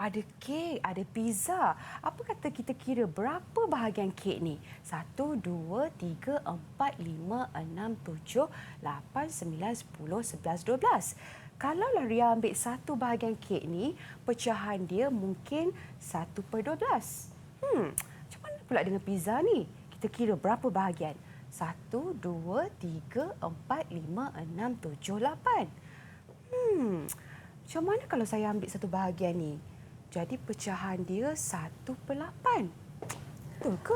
Ada kek, ada pizza. Apa kata kita kira berapa bahagian kek ni? 1, 2, 3, 4, 5, 6, 7, 8, 9, 10, 11, 12. Kalaulah Ria ambil satu bahagian kek ni, pecahan dia mungkin 1/12. Macam mana pula dengan pizza ni? Kita kira berapa bahagian? 1, 2, 3, 4, 5, 6, 7, 8. Macam mana kalau saya ambil satu bahagian ni? Jadi pecahan dia 1/8. Betul ke?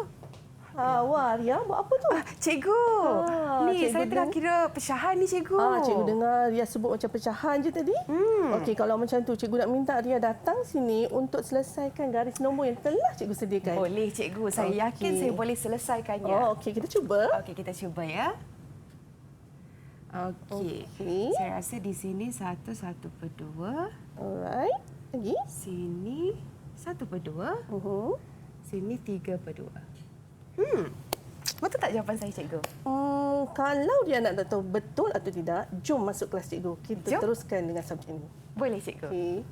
Wah, Ria buat apa tu? Cikgu, ni cikgu saya tengah kira pecahan ni, cikgu. Cikgu dengar Ria sebut macam pecahan je tadi. Okey, kalau macam tu, cikgu nak minta Ria datang sini untuk selesaikan garis nombor yang telah cikgu sediakan. Boleh, cikgu. Saya yakin saya boleh selesaikannya. Okey, kita cuba. Okey, kita cuba ya. Okey. Saya rasa di sini 1/2. Alright. Lagi? Sini 1/2. Sini 3/2. Betul tak jawapan saya, cikgu? Kalau dia nak tahu betul atau tidak, jom masuk kelas cikgu. Kita teruskan dengan subjek ini. Boleh, cikgu. Okey.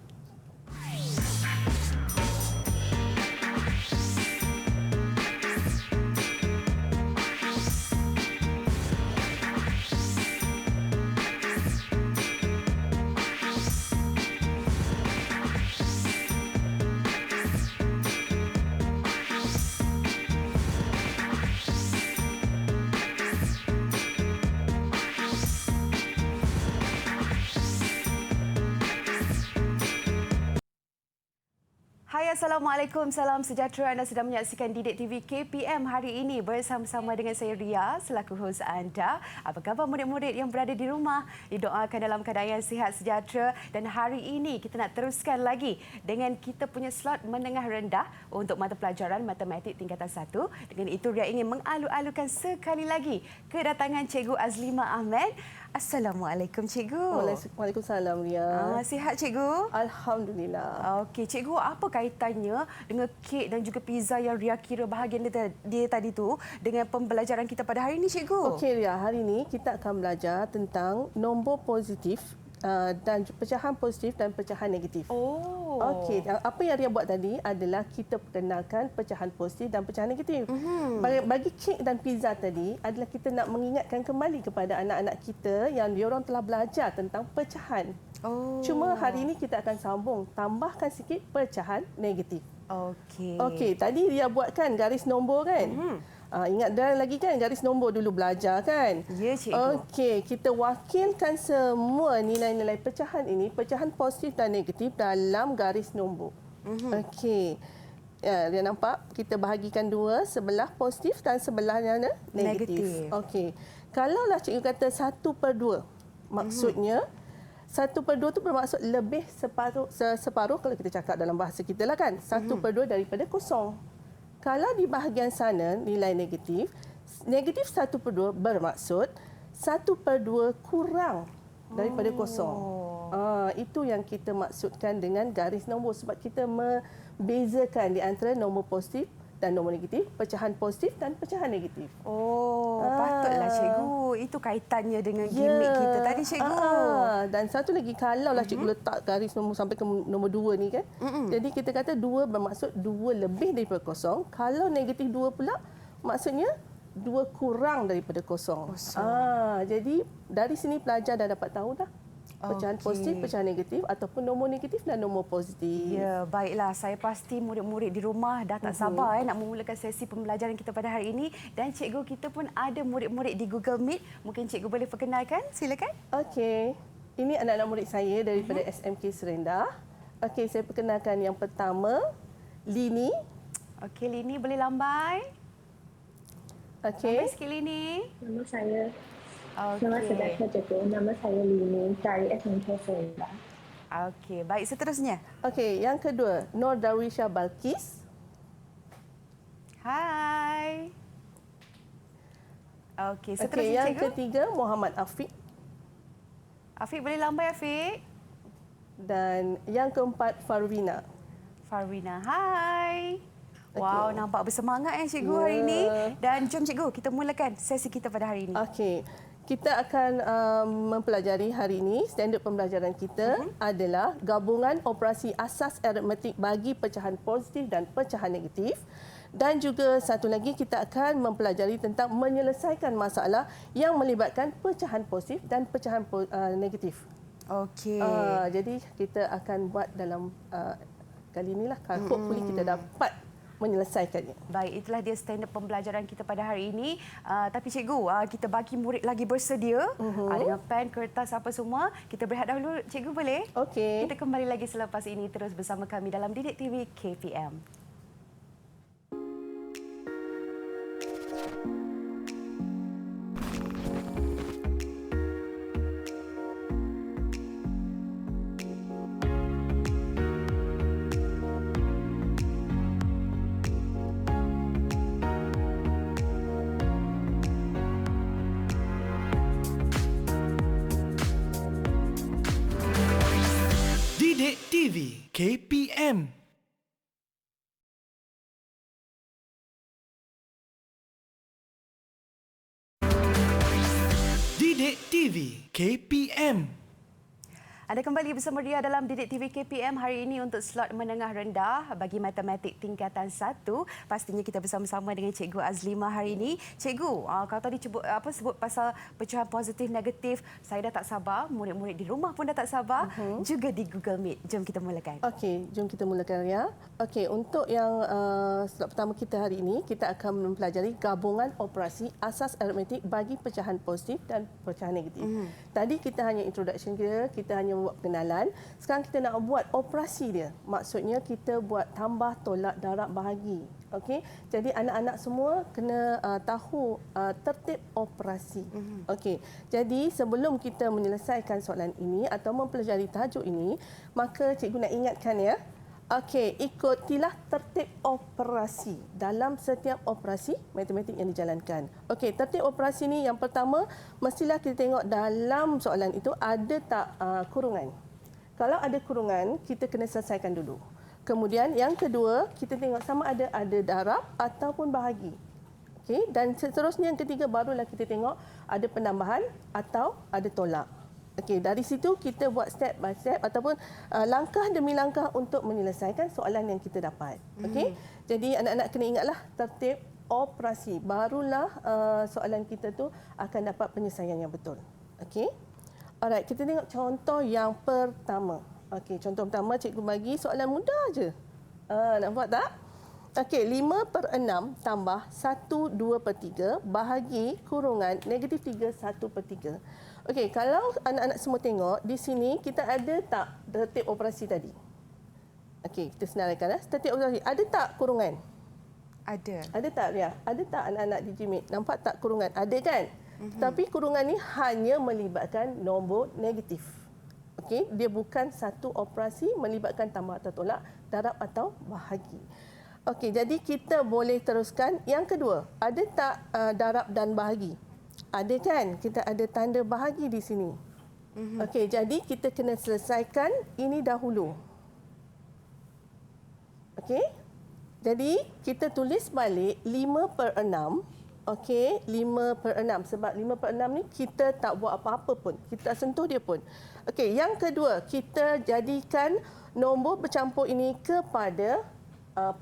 Hai, Assalamualaikum. Salam sejahtera. Anda sedang menyaksikan Didik TV KPM hari ini bersama-sama dengan saya Ria selaku hos anda. Apa khabar murid-murid yang berada di rumah? Didoakan dalam keadaan yang sihat sejahtera. Dan hari ini kita nak teruskan lagi dengan kita punya slot menengah rendah untuk mata pelajaran Matematik tingkatan 1. Dengan itu Ria ingin mengalu-alukan sekali lagi kedatangan Cikgu Azlimah Ahmed. Assalamualaikum, cikgu. Waalaikumsalam, Ria. Sihat, cikgu? Alhamdulillah. Okey, cikgu, apa kaitannya dengan kek dan juga pizza yang Ria kira bahagian dia tadi tu dengan pembelajaran kita pada hari ini, cikgu? Okey, Ria. Hari ini kita akan belajar tentang nombor positif dan pecahan positif dan pecahan negatif. Okey, apa yang Ria buat tadi adalah kita perkenalkan pecahan positif dan pecahan negatif. Bagi kek dan pizza tadi adalah kita nak mengingatkan kembali kepada anak-anak kita yang diorang telah belajar tentang pecahan. Cuma hari ini kita akan sambung, tambahkan sikit pecahan negatif. Okey, tadi Ria buatkan garis nombor kan? Ingat dah lagi kan garis nombor dulu belajar kan? Ya, cikgu. Okey, kita wakilkan semua nilai-nilai pecahan ini, pecahan positif dan negatif dalam garis nombor. Okey. Ya, dia nampak kita bahagikan dua, sebelah positif dan sebelahnya negatif. Okey. Kalaulah cikgu kata 1/2, maksudnya 1/2 itu bermaksud lebih separuh kalau kita cakap dalam bahasa kita lah kan. 1/2 daripada kosong. Kalau di bahagian sana nilai negatif 1/2 bermaksud 1/2 kurang daripada kosong. Itu yang kita maksudkan dengan garis nombor sebab kita membezakan di antara nombor positif dan nombor negatif, pecahan positif dan pecahan negatif. Patutlah, cikgu. Itu kaitannya dengan gimmick kita tadi, cikgu. Dan satu lagi, kalaulah cikgu letak garis nombor sampai ke nombor 2 ni kan. Jadi kita kata 2 bermaksud 2 lebih daripada kosong. Kalau negatif 2 pula, maksudnya 2 kurang daripada kosong. Jadi dari sini pelajar dah dapat tahu dah. Pecahan positif, pecahan negatif ataupun nombor negatif dan nombor positif. Ya, baiklah. Saya pasti murid-murid di rumah dah tak sabar nak memulakan sesi pembelajaran kita pada hari ini. Dan cikgu kita pun ada murid-murid di Google Meet. Mungkin cikgu boleh perkenalkan? Silakan. Okey. Ini anak-anak murid saya daripada SMK Serendah. Okey, saya perkenalkan yang pertama, Lini. Okey, Lini boleh lambai? Okey. Lambai sikit, Lini. Nama saya Okey. sejahtera cikgu. Nama saya Lini dari SMK Serendah. Okey, baik, seterusnya. Okey, yang kedua, Nur Darwisha Balkis. Hai. Okey, seterusnya, Okey, yang cikgu. ketiga, Muhammad Afiq. Afiq boleh lambai, Afiq? Dan yang keempat, Farwina. Farwina, hai. Wow, Okey. nampak bersemangat cikgu hari ini. Dan jom cikgu, kita mulakan sesi kita pada hari ini. Okey. kita akan mempelajari hari ini, standard pembelajaran kita adalah gabungan operasi asas aritmetik bagi pecahan positif dan pecahan negatif. Dan juga satu lagi kita akan mempelajari tentang menyelesaikan masalah yang melibatkan pecahan positif dan pecahan negatif. Okey. Jadi kita akan buat dalam kali inilah. Hopefully kita dapat menyelesaikannya. Baik, itulah dia standard pembelajaran kita pada hari ini. Tapi cikgu, kita bagi murid lagi bersedia dengan pen, kertas apa semua. Kita berehat dahulu, cikgu boleh? Okey. Kita kembali lagi selepas ini terus bersama kami dalam Didik TV KPM. Didik TV KPM. Didik TV KPM. Anda kembali bersama Ria dalam Didik TV KPM hari ini untuk slot menengah rendah bagi matematik tingkatan 1. Pastinya kita bersama-sama dengan Cikgu Azlimah hari ini. Cikgu, kalau tadi sebut pasal pecahan positif negatif, saya dah tak sabar, murid-murid di rumah pun dah tak sabar, juga di Google Meet. Jom kita mulakan. Okey, jom kita mulakan ya. Okey, untuk yang slot pertama kita hari ini, kita akan mempelajari gabungan operasi asas aritmetik bagi pecahan positif dan pecahan negatif. Tadi kita hanya introduction kita hanya buat pengenalan. Sekarang kita nak buat operasi dia. Maksudnya kita buat tambah, tolak, darab, bahagi. Okey. Jadi anak-anak semua kena tahu tertib operasi. Okey. Jadi sebelum kita menyelesaikan soalan ini atau mempelajari tajuk ini, maka cikgu nak ingatkan ya. Okey, ikutilah tertib operasi dalam setiap operasi matematik yang dijalankan. Okey, tertib operasi ni yang pertama, mestilah kita tengok dalam soalan itu ada tak kurungan. Kalau ada kurungan, kita kena selesaikan dulu. Kemudian yang kedua, kita tengok sama ada darab ataupun bahagi. Okey, dan seterusnya yang ketiga barulah kita tengok ada penambahan atau ada tolak. Okey, dari situ kita buat step by step ataupun langkah demi langkah untuk menyelesaikan soalan yang kita dapat. Okey. Jadi anak-anak kena ingatlah tertib operasi. Barulah soalan kita tu akan dapat penyelesaian yang betul. Okey. Alright, kita tengok contoh yang pertama. Okey, contoh pertama cikgu bagi soalan mudah aje. Nampak tak? Okey, 5/6 tambah 1/2/3 bahagi kurungan negatif 3 1/3. Okey, kalau anak-anak semua tengok, di sini kita ada tak tertib operasi tadi? Okey, kita senaraikan. Tertib operasi. Ada tak kurungan? Ada. Ada tak, Ria? Ada tak anak-anak di Jimit? Nampak tak kurungan? Ada kan? Tapi kurungan ni hanya melibatkan nombor negatif. Okey, dia bukan satu operasi melibatkan tambah atau tolak, darab atau bahagi. Okey, jadi kita boleh teruskan. Yang kedua, ada tak darab dan bahagi? Ada kan? Kita ada tanda bahagi di sini. Okey, jadi kita kena selesaikan ini dahulu. Okey? Jadi kita tulis balik 5/6. Okey, 5/6. Sebab 5/6 ni kita tak buat apa-apa pun. Kita tak sentuh dia pun. Okey, yang kedua, kita jadikan nombor bercampur ini kepada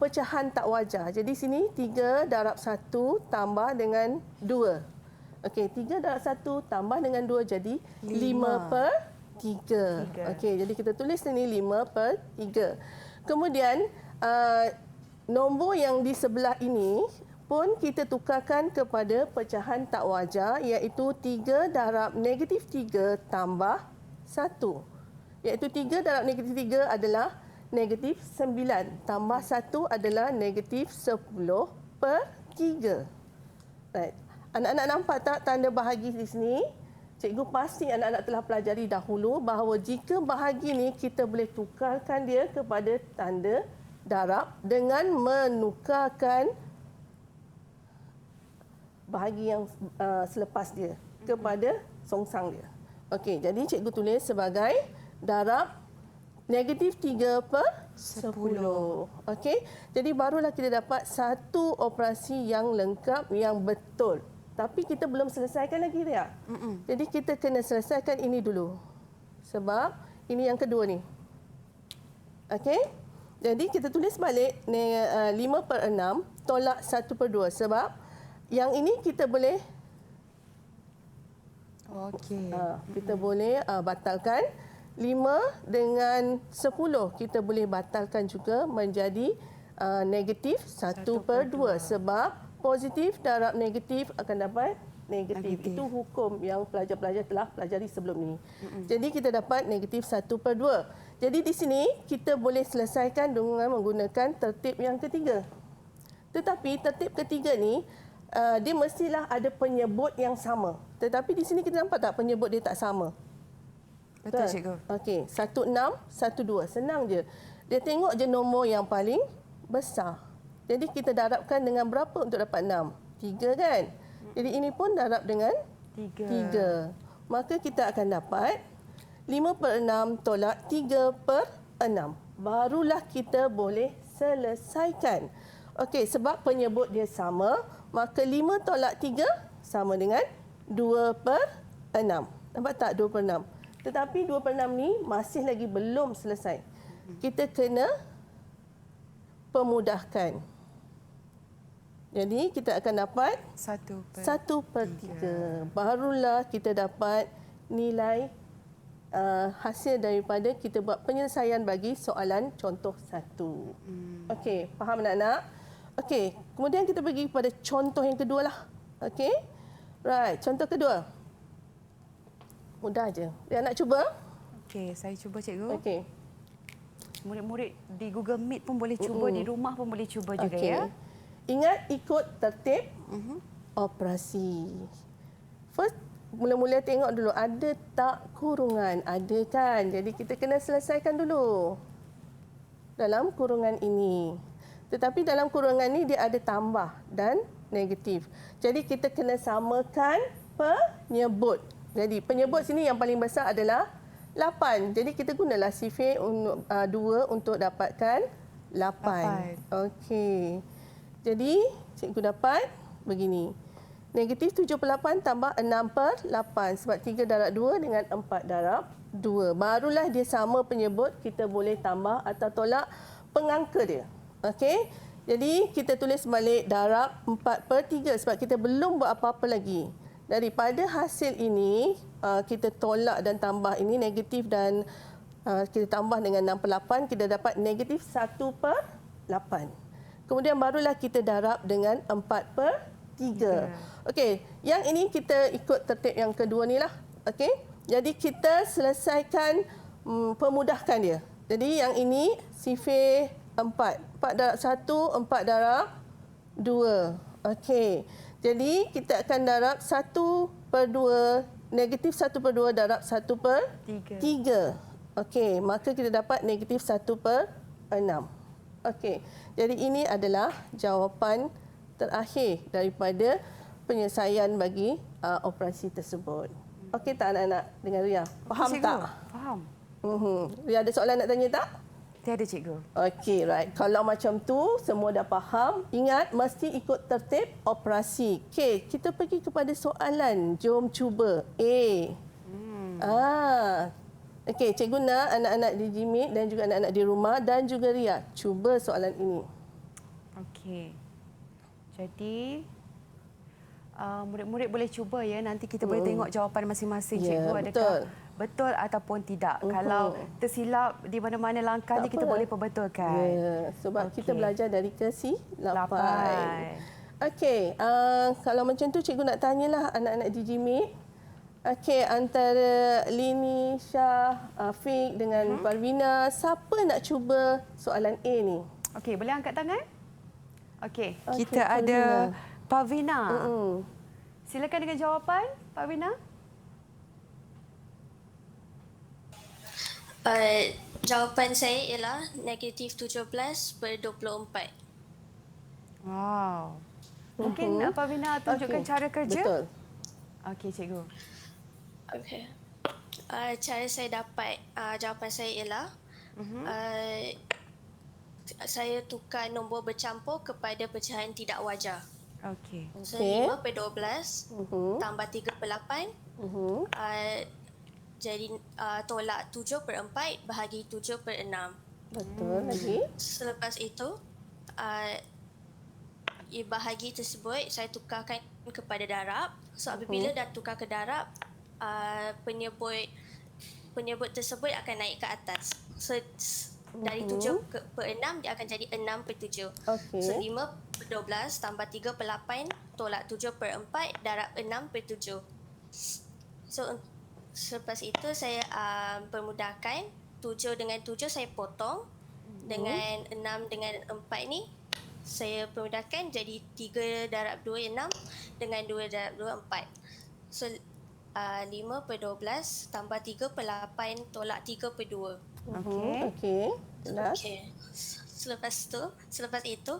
pecahan tak wajar. Jadi sini 3 darab 1 tambah dengan 2. Okey, 3 darab 1 tambah dengan 2 jadi 5/3. Okey, jadi kita tulis sini 5/3. Kemudian nombor yang di sebelah ini pun kita tukarkan kepada pecahan tak wajar iaitu 3 darab negatif 3 tambah 1. Iaitu 3 darab negatif 3 adalah negatif 9 tambah 1 adalah negatif 10/3. Right. Anak-anak nampak tak tanda bahagi di sini? Cikgu pasti anak-anak telah pelajari dahulu bahawa jika bahagi ni kita boleh tukarkan dia kepada tanda darab dengan menukarkan bahagi yang selepas dia kepada songsang dia. Okey, jadi cikgu tulis sebagai darab negatif 3/10. Okey, jadi barulah kita dapat satu operasi yang lengkap, yang betul. Tapi kita belum selesaikan lagi, Ria. Jadi kita kena selesaikan ini dulu. Sebab ini yang kedua ni. Okey? Jadi kita tulis balik 5/6 tolak 1/2. Sebab yang ini kita boleh kita boleh batalkan. 5 dengan 10 kita boleh batalkan juga menjadi negatif 1/2. Sebab positif darab negatif akan dapat negatif. Itu hukum yang pelajar-pelajar telah pelajari sebelum ini. Jadi kita dapat negatif 1/2. Jadi di sini kita boleh selesaikan dengan menggunakan tertib yang ketiga. Tetapi tertib ketiga ni dia mestilah ada penyebut yang sama. Tetapi di sini kita nampak tak penyebut dia tak sama? Betul, cikgu. Okey, 16, 12. Senang je. Dia tengok je nombor yang paling besar. Jadi kita darabkan dengan berapa untuk dapat 6? 3 kan? Jadi ini pun darab dengan 3. Maka kita akan dapat 5/6 tolak 3/6. Barulah kita boleh selesaikan. Okey, sebab penyebut dia sama, maka 5 tolak 3 sama dengan 2/6. Nampak tak 2/6? Tetapi 2/6 ni masih lagi belum selesai. Kita kena pemudahkan. Jadi kita akan dapat 1/3. Barulah kita dapat nilai hasil daripada kita buat penyelesaian bagi soalan contoh 1. Okey, faham anak-anak? Okey, kemudian kita pergi kepada contoh yang kedua lah. Okey? Right, contoh kedua. Mudah je. Dia nak cuba? Okey, saya cuba, cikgu. Okey. Murid-murid di Google Meet pun boleh cuba, di rumah pun boleh cuba juga ya. Ingat ikut tertib operasi. First, mula-mula tengok dulu ada tak kurungan. Ada kan? Jadi kita kena selesaikan dulu dalam kurungan ini. Tetapi dalam kurungan ini dia ada tambah dan negatif. Jadi kita kena samakan penyebut. Jadi penyebut sini yang paling besar adalah 8. Jadi kita gunalah sifir 2 untuk dapatkan 8. Okey. Jadi cikgu dapat begini. Negatif 78 tambah 6/8. Sebab 3 darab 2 dengan 4 darab 2. Barulah dia sama penyebut. Kita boleh tambah atau tolak pengangka dia. Okey. Jadi kita tulis balik darab 4/3. Sebab kita belum buat apa-apa lagi. Daripada hasil ini, kita tolak dan tambah ini negatif dan kita tambah dengan 6/8, kita dapat negatif 1/8. Kemudian barulah kita darab dengan 4/3. Okey, yang ini kita ikut tertib yang kedua ni lah. Okey, jadi kita selesaikan pemudahkan dia. Jadi yang ini sifir 4. 4 darab 1, 4 darab 2. Okey. Jadi kita akan darab 1/2, negatif 1/2 darab 1/3. Okey, maka kita dapat negatif 1/6. Okey, jadi ini adalah jawapan terakhir daripada penyelesaian bagi operasi tersebut. Okey tak anak-anak dengan Ria? Faham Cikgu, tak? faham. Ria ada soalan nak tanya tak? Tiada, cikgu. Okey, right. Kalau macam tu, semua dah faham. Ingat, mesti ikut tertib operasi. Okey, kita pergi kepada soalan. Jom cuba. Okey, cikgu nak anak-anak di Jimit dan juga anak-anak di rumah dan juga Ria cuba soalan ini. Okey. Jadi, murid-murid boleh cuba ya. Nanti kita boleh tengok jawapan masing-masing, cikgu. Adakah betul ataupun tidak. Kalau tersilap di mana-mana langkahnya, kita boleh perbetulkan. Ya, sebab kita belajar dari kesilapan. Okey, kalau macam tu cikgu nak tanyalah anak-anak di Jimit. Okey, antara Lini, Syah, Afiq dengan Parvina, siapa nak cuba soalan A ni? Okey, boleh angkat tangan? Okey, kita ada Parvina. Silakan dengan jawapan, Parvina. Jawapan saya ialah negatif 17/24. Wow. Mungkin Parvina tunjukkan cara kerja? Betul. Okey, cikgu. Okey. Cara saya dapat jawapan saya ialah saya tukar nombor bercampur kepada pecahan tidak wajar. Okey. So Okey. 5 per 12 tambah 3 per 8 jadi tolak 7 per 4 bahagi 7 per 6. Betul lagi. Selepas itu bahagi tersebut saya tukarkan kepada darab. So apabila dah tukar ke darab, penyebut tersebut akan naik ke atas. So dari 7 per 6 dia akan jadi 6 per 7. Okey. So 5 per 12 tambah 3 per 8 tolak 7 per 4 darab 6 per 7. So selepas itu saya permudahkan 7 dengan 7 saya potong. Dengan 6 dengan 4 ni saya permudahkan jadi 3 darab 2 6 dengan 2 darab 2 4. So 5 per 12 tambah 3 per 8 tolak 3 per 2. Okey. Okey. Jelas. Okay. Selepas itu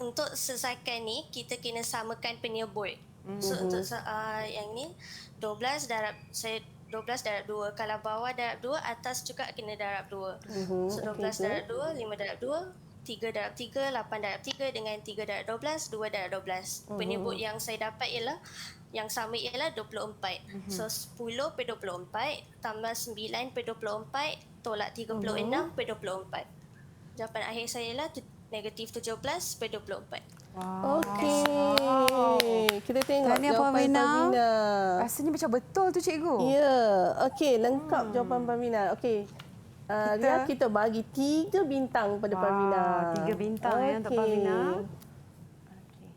untuk selesaikan ni kita kena samakan penyebut. So untuk yang ni 12 darab 2. Kalau bawah darab 2, atas juga kena darab 2. So 12 darab 2, 5 darab 2, 3 darab 3, 8 darab 3 dengan 3 darab 12, 2 darab 12. Penyebut yang saya dapat ialah yang sama ialah 24. So 10 per 24 tambah 9 per 24 tolak 36 per 24. Jawapan akhir saya ialah negatif 17 per 24. Okey. Kita tengok Tahniah, jawapan Parmina. Parmina. Rasanya macam betul tu cikgu. Ya. Okey, lengkap jawapan Parmina. Okey. Ria, kita bagi 3 bintang pada Parmina. 3 bintang ya untuk Parmina. Okey.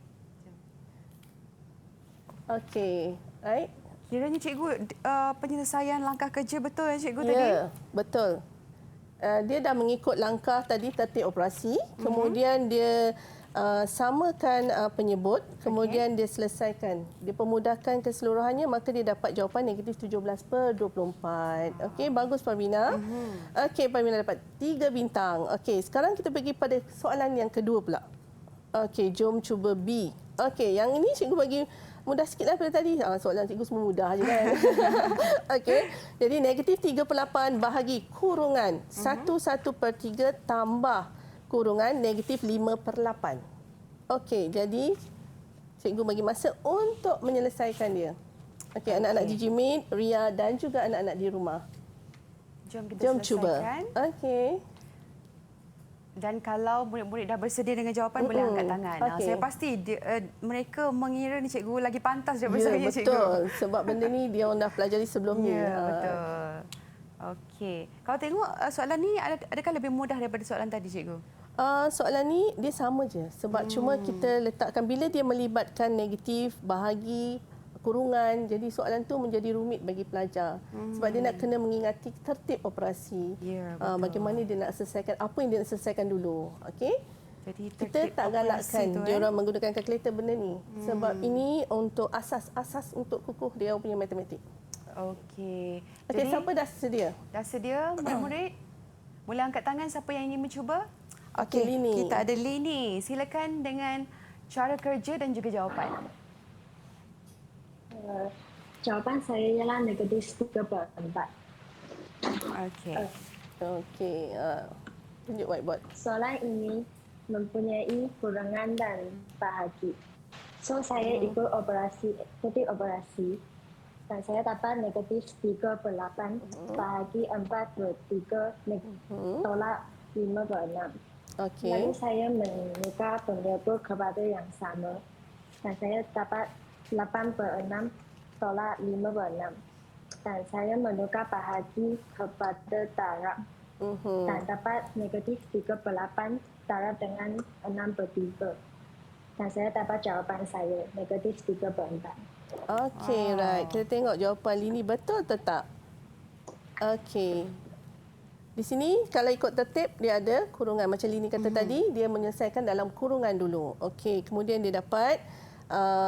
Okey. Baik. Kiranya cikgu penyelesaian langkah kerja betul ya cikgu tadi? Ya, betul. Dia dah mengikut langkah tadi tertib operasi, kemudian dia samakan penyebut, kemudian dia selesaikan. Dia permudahkan keseluruhannya, maka dia dapat jawapan negatif 17 per 24. Okey, bagus Parmina. Okey, Parmina dapat 3 bintang. Okey, sekarang kita pergi pada soalan yang kedua pula. Okey, jom cuba B. Okey, yang ini cikgu bagi mudah sikit lah daripada tadi. Soalan cikgu semua mudah je kan. Okey, jadi negatif 3 per 8 bahagi kurungan 1 per 3 tambah kurungan negatif 5 per 8. Okey, jadi cikgu bagi masa untuk menyelesaikan dia. Okey, anak-anak Jijimit, Ria dan juga anak-anak di rumah. Jom kita Jom cuba. selesaikan. Okey. Dan kalau murid-murid dah bersedia dengan jawapan, boleh angkat tangan. Okey. Saya pasti mereka mengira ni cikgu lagi pantas daripada Ya, saya, cikgu. betul. Sebab benda ni dia orang dah pelajari sebelum ni. Ya, betul. Okey. Kalau tengok soalan ni, adakah lebih mudah daripada soalan tadi, cikgu? Soalan ni dia sama je. Sebab cuma kita letakkan bila dia melibatkan negatif, bahagi, kurungan. Jadi soalan tu menjadi rumit bagi pelajar. Sebab dia nak kena mengingati tertib operasi. Ya, betul. Bagaimana dia nak selesaikan, apa yang dia nak selesaikan dulu. Okey? Jadi Kita tertib tak operasi galakkan tu, dia orang menggunakan kalkulator benda ni. Sebab ini untuk asas untuk kukuh dia punya matematik. Okey. Okey, Jadi, siapa dah sedia? dah sedia murid-murid? Boleh angkat tangan siapa yang ingin mencuba? Okey, Lini. Kita ada Lini. Silakan dengan cara kerja dan juga jawapan. Jawapan saya ialah negatif 3 per 4. Okey. Okey. Tunjuk whiteboard. Soalan ini mempunyai kurangan dan bahagi. So, saya ikut tertib operasi dan saya dapat negatif 3 per 8 bahagi 4 per 3 tolak 5 per 6. Okey. Lalu saya menukar penyebut kepada yang sama dan saya dapat 8 per 6 tolak 5 per 6. Dan saya menukar bahagi kepada darab dan dapat negatif 3 per 8 darab dengan 6 per 3. Dan saya dapat jawapan saya, negatif 3 per 4. Okey, right. Kita tengok jawapan Lini betul atau tak? Okey. Di sini kalau ikut tertib dia ada kurungan macam Lini kata tadi, dia menyelesaikan dalam kurungan dulu. Okey, kemudian dia dapat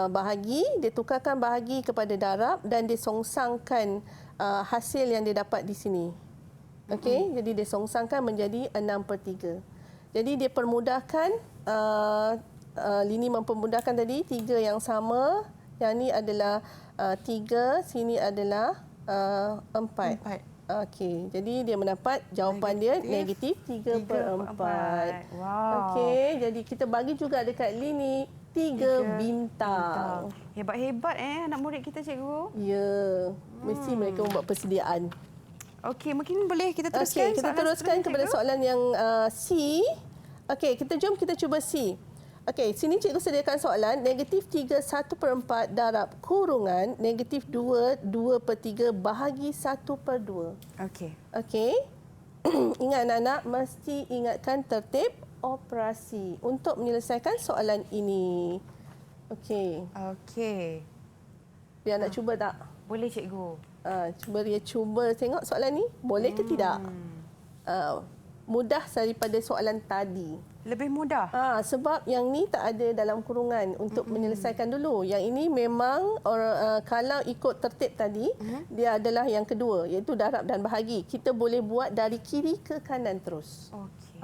bahagi, dia tukarkan bahagi kepada darab dan dia songsangkan hasil yang dia dapat di sini. Okey, jadi dia songsangkan menjadi 6 per 3. Jadi dia permudahkan, Lini mempermudahkan tadi 3 yang sama. Yang ni adalah 3, sini adalah 4. Okey, jadi dia mendapat jawapan dia negatif 3/4. Wow. Okey, jadi kita bagi juga dekat Lini 3 bintang. Hebat-hebat anak murid kita, cikgu. Ya, mesti mereka membuat persediaan. Okey, mungkin boleh kita teruskan. Okey, kita soalan teruskan seterusnya, kepada cikgu? soalan yang C. Okey, jom kita cuba C. Okey, sini cikgu sediakan soalan negatif 3 1/4 darab kurungan negatif 2 2/3 bahagi 1/2. Okey. Okey. Ingat anak-anak, mesti ingatkan tertib operasi untuk menyelesaikan soalan ini. Okey. Okey. Dia nak cuba tak? Boleh, cikgu. Cuba dia cuba tengok soalan ni. Boleh ke tidak? Mudah daripada soalan tadi. Lebih mudah. Sebab yang ni tak ada dalam kurungan untuk menyelesaikan dulu. Yang ini memang kalau ikut tertib tadi, dia adalah yang kedua, iaitu darab dan bahagi. Kita boleh buat dari kiri ke kanan terus. Okey.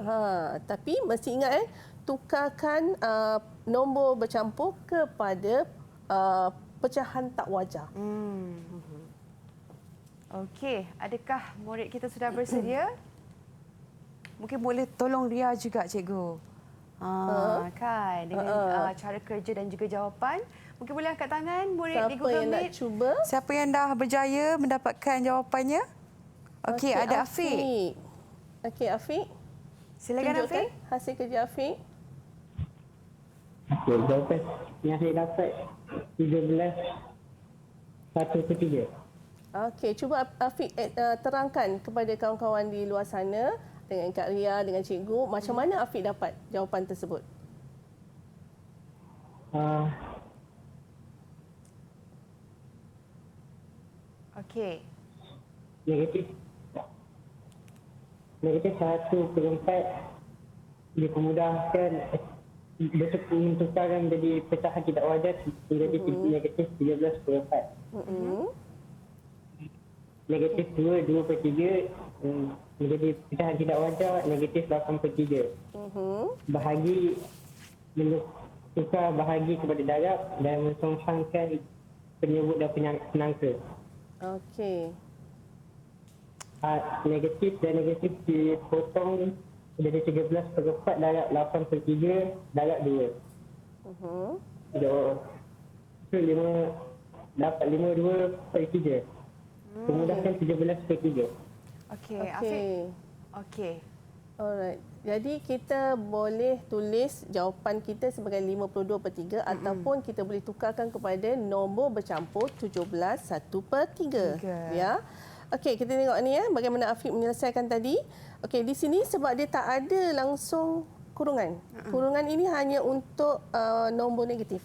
Tapi mesti ingat tukarkan nombor bercampur kepada pecahan tak wajar. Okey, adakah murid kita sudah bersedia? Mungkin boleh tolong Ria juga, cikgu. Kan, dengan cara kerja dan juga jawapan. Mungkin boleh angkat tangan murid di Siapa Google yang nak Meet. cuba? Siapa yang dah berjaya mendapatkan jawapannya? Okey, ada Afiq. Okey, Afiq. Silakan, Tunjukkan Afiq. hasil kerja Afiq. Okey, jawapan yang saya dapat 13 1/3. Okey, cuba Afiq terangkan kepada kawan-kawan di luar sana dengan Kak Ria, dengan cikgu, macam mana Afiq dapat jawapan tersebut? Okey. Negatif 1/4 dipermudahkan menentukan jadi pecahan tidak wajar menjadi negatif 13/4. Negatif 2 2/3 menjadi pecahan tidak wajar negatif 8/3. Bahagi tukar bahagi kepada darab dan mensongsangkan penyebut dan penangka. Okey. Negatif dan negatif dipotong jadi 13/4 darab 8/3 darab 2. Itu 5 dapat 52/3. Pemudahkan 17/3. Okey, Afiq. Okey. Alright. Jadi kita boleh tulis jawapan kita sebagai 52/3 ataupun kita boleh tukarkan kepada nombor bercampur 17 1/3. Ya. Okey, kita tengok ni bagaimana Afiq menyelesaikan tadi. Okey, di sini sebab dia tak ada langsung kurungan. Kurungan ini hanya untuk nombor negatif.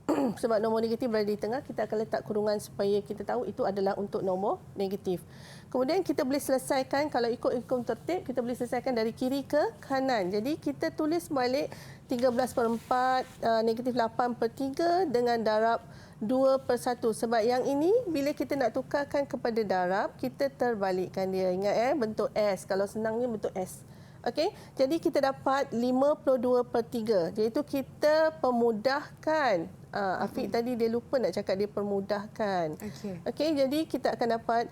Sebab nombor negatif berada di tengah, kita akan letak kurungan supaya kita tahu itu adalah untuk nombor negatif. Kemudian kita boleh selesaikan, kalau ikut hukum tertib, kita boleh selesaikan dari kiri ke kanan. Jadi kita tulis balik 13/4 negatif 8/3 dengan darab 2/1. Sebab yang ini bila kita nak tukarkan kepada darab, kita terbalikkan dia. Ingat bentuk S. Kalau senangnya bentuk S. Okey, jadi kita dapat 52/3. Iaitu kita pemudahkan. Afiq tadi dia lupa nak cakap dia permudahkan. Okey, jadi kita akan dapat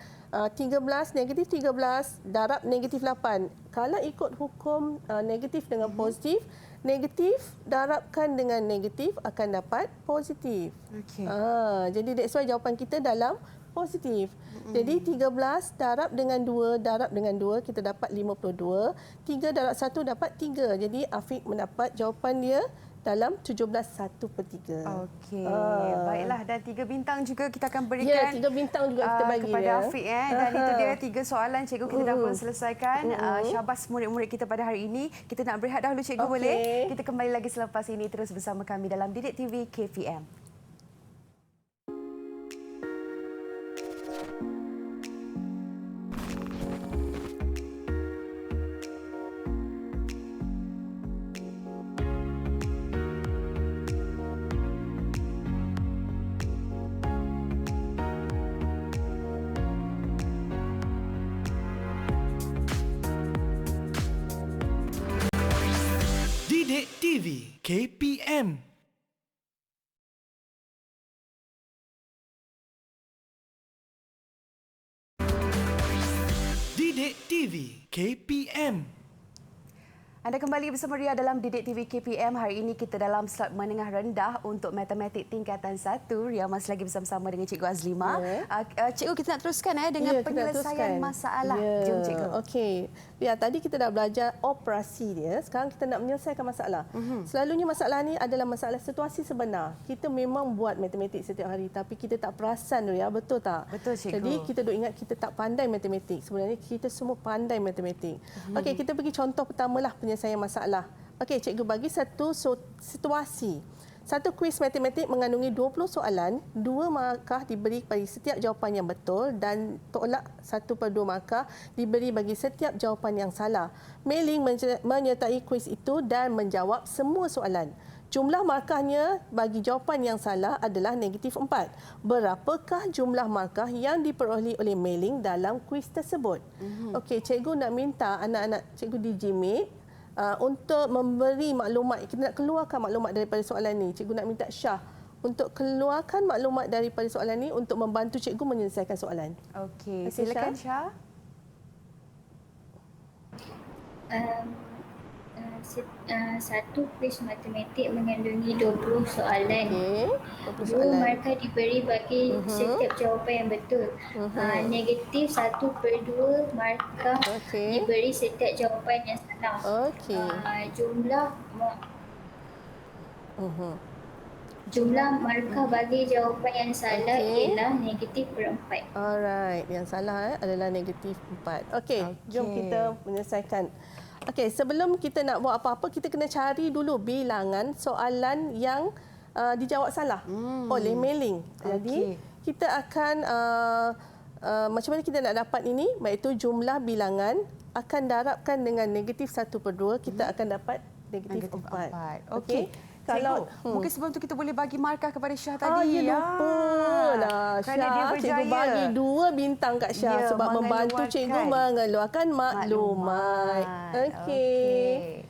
13 negatif 13 darab negatif 8. Kalau ikut hukum negatif dengan positif, negatif darabkan dengan negatif akan dapat positif. Okey. Jadi that's why jawapan kita dalam positif. Jadi 13 darab dengan 2 darab dengan 2 kita dapat 52. 3 darab 1 dapat 3. Jadi Afiq mendapat jawapan dia dalam 17 1/3. Okey. Baiklah, dan 3 bintang juga kita akan berikan. Ya, 3 bintang juga kita bagi kepada dia. Afiq. Dan itu dia 3 soalan cikgu kita dah pun selesaikan. Syabas murid-murid kita pada hari ini. Kita nak berehat dahulu, cikgu, boleh? Kita kembali lagi selepas ini terus bersama kami dalam Didik TV KPM. Didik TV KPM. Didik TV KPM. Anda kembali bersama Ria dalam Didik TV KPM. Hari ini kita dalam slot menengah rendah untuk matematik tingkatan 1. Ria masih lagi bersama-sama dengan Cikgu Azlima. Cikgu, kita nak teruskan dengan penyelesaian masalah. Jom Cikgu. Okey. Ria, tadi kita dah belajar operasi dia. Sekarang kita nak menyelesaikan masalah. Selalunya masalah ni adalah masalah situasi sebenar. Kita memang buat matematik setiap hari tapi kita tak perasan, Ria. Betul tak? Betul, Cikgu. Jadi kita duk ingat kita tak pandai matematik. Sebenarnya kita semua pandai matematik. Okey, kita pergi contoh pertamalah penyelesaian masalah. Okey, cikgu bagi satu situasi. Satu kuis matematik mengandungi 20 soalan, 2 markah diberi bagi setiap jawapan yang betul dan tolak 1/2 markah diberi bagi setiap jawapan yang salah. Mei-ling menyertai kuis itu dan menjawab semua soalan. Jumlah markahnya bagi jawapan yang salah adalah -4. Berapakah jumlah markah yang diperolehi oleh Mei-ling dalam kuis tersebut? Okey, cikgu nak minta anak-anak cikgu di GMAT untuk memberi maklumat. Kita nak keluarkan maklumat daripada soalan ni. Cikgu nak minta Syah untuk keluarkan maklumat daripada soalan ni untuk membantu cikgu menyelesaikan soalan. Okey, silakan Syah. Satu kuis matematik mengandungi 20 soalan. Okey, 20 Dua soalan. markah diberi bagi setiap jawapan yang betul. -1/2 markah Okey. diberi setiap jawapan yang salah. Okey. Jumlah markah bagi jawapan yang salah Okey. ialah -4. Alright, yang salah adalah -4. Okey, jom Okey. kita menyelesaikan. Okey, sebelum kita nak buat apa-apa, kita kena cari dulu bilangan soalan yang dijawab salah oleh Mei-ling. Jadi, kita akan macam mana kita nak dapat ini, iaitu jumlah bilangan akan darabkan dengan -1/2, kita akan dapat -4. Okey. Kalau mungkin sebelum tu kita boleh bagi markah kepada Syah tadi. lupa lah Kerana dia Syah. berjaya. Cikgu bagi 2 bintang kat Syah Ya, sebab membantu cikgu mengeluarkan maklumat. Okey.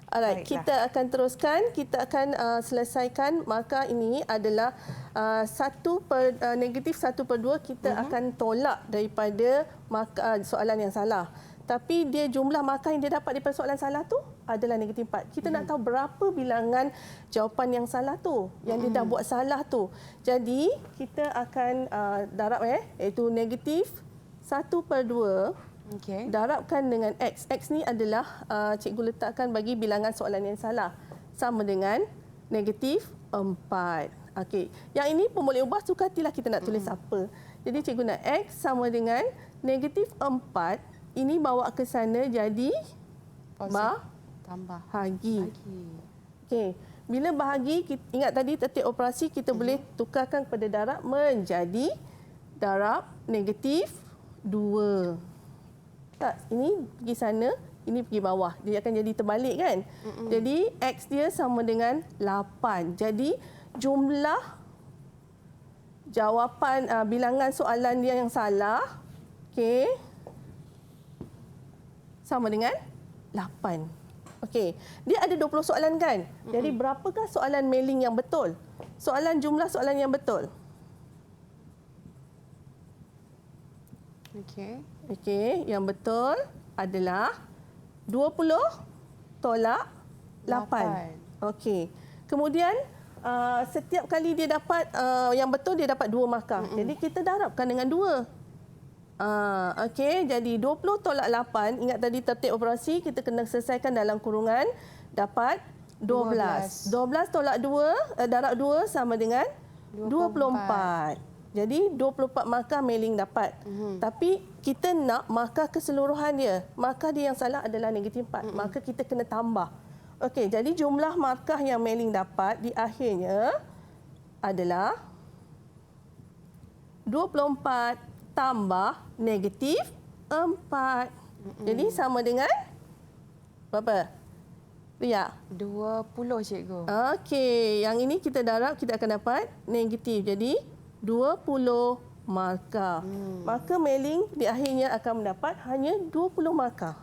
Alright, Baiklah. kita akan teruskan. Kita akan selesaikan markah ini adalah -1/2 kita akan tolak daripada markah soalan yang salah. Tapi dia jumlah markah yang dia dapat daripada soalan salah tu adalah -4. Kita nak tahu berapa bilangan jawapan yang salah tu, yang dia dah buat salah tu. Jadi kita akan darab iaitu -1/2 Okey. darabkan dengan X. X ni adalah cikgu letakkan bagi bilangan soalan yang salah. Sama dengan -4. Okey. Yang ini pun boleh ubah, suka hatilah kita nak tulis apa. Jadi cikgu nak X sama dengan -4. Ini bawa ke sana jadi tambah. bahagi. Okey. Bila bahagi, ingat tadi tertib operasi kita boleh tukarkan kepada darab menjadi darab -2. Tak, ini pergi sana, ini pergi bawah. Dia akan jadi terbalik kan? Jadi X dia sama dengan 8. Jadi jumlah jawapan bilangan soalan dia yang salah, okey, sama dengan 8. Okey, dia ada 20 soalan kan? Jadi berapakah soalan Mei-ling yang betul? Jumlah soalan yang betul. Okey, yang betul adalah 20 tolak 8. Okey. Kemudian setiap kali dia dapat yang betul dia dapat 2 markah. Jadi kita darabkan dengan 2. Okey, jadi 20 tolak 8, ingat tadi tertib operasi kita kena selesaikan dalam kurungan, dapat 12. 12 tolak 2 darab 2 sama dengan 24. Jadi 24 markah Mei-ling dapat. Tapi kita nak markah keseluruhan dia. Markah dia yang salah adalah -4. Maka kita kena tambah. Okey, jadi jumlah markah yang Mei-ling dapat di akhirnya adalah 24 tambah -4. Jadi sama dengan berapa? Ria? 20 cikgu. Okey, yang ini kita darab, kita akan dapat negatif. Jadi 20 markah. Maka Mei-ling di akhirnya akan mendapat hanya 20 markah.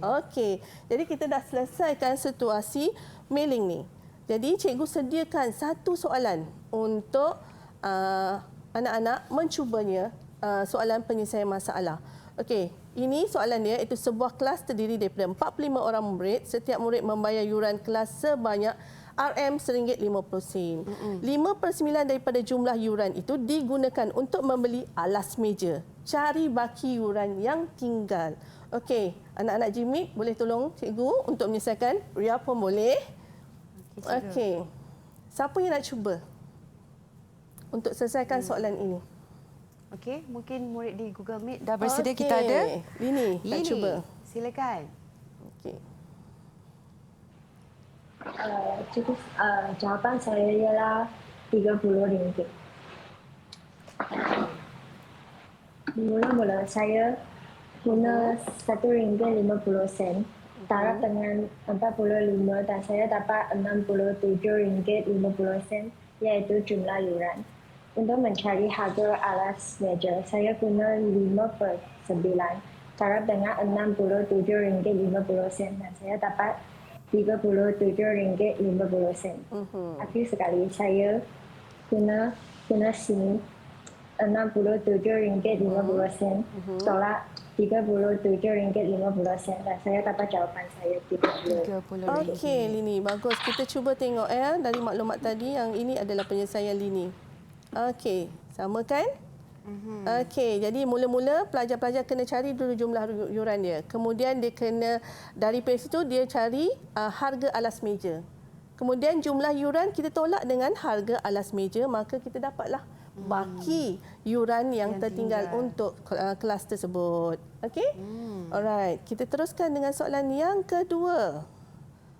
Okey. Jadi kita dah selesaikan situasi Mei-ling ni. Jadi cikgu sediakan satu soalan untuk anak-anak mencubanya soalan penyelesaian masalah. Okey, ini soalan dia, itu sebuah kelas terdiri daripada 45 orang murid. Setiap murid membayar yuran kelas sebanyak RM1.50. 5/9 daripada jumlah yuran itu digunakan untuk membeli alas meja. Cari baki yuran yang tinggal. Okey, anak-anak Jimmy boleh tolong cikgu untuk menyelesaikan? Ria pun boleh. Okey. Siapa yang nak cuba untuk selesaikan soalan ini? Okey, mungkin murid di Google Meet dah bersedia. Kita ada. Lini, nak cuba. Silakan. Okey. Cikgu, jawapan saya ialah RM30. Mula-mula saya guna RM1.50 darab dengan 45 dan saya dapat RM67.50 iaitu jumlah yuran. Untuk mencari harga alas meja, saya guna 5/9 darab dengan RM67.50 dan saya dapat RM37.50. Akhir sekali saya guna sini RM67.50 tolak RM37.50 dan saya dapat jawapan saya RM30. Okey, Lini, bagus. Kita cuba tengok dari maklumat tadi yang ini adalah penyelesaian Lini. Okey, sama kan? Okey, jadi mula-mula pelajar-pelajar kena cari dulu jumlah yuran dia. Kemudian dia kena daripada situ dia cari harga alas meja. Kemudian jumlah yuran kita tolak dengan harga alas meja, maka kita dapatlah baki yuran yang tertinggal untuk kelas tersebut. Okey? Alright, kita teruskan dengan soalan yang kedua.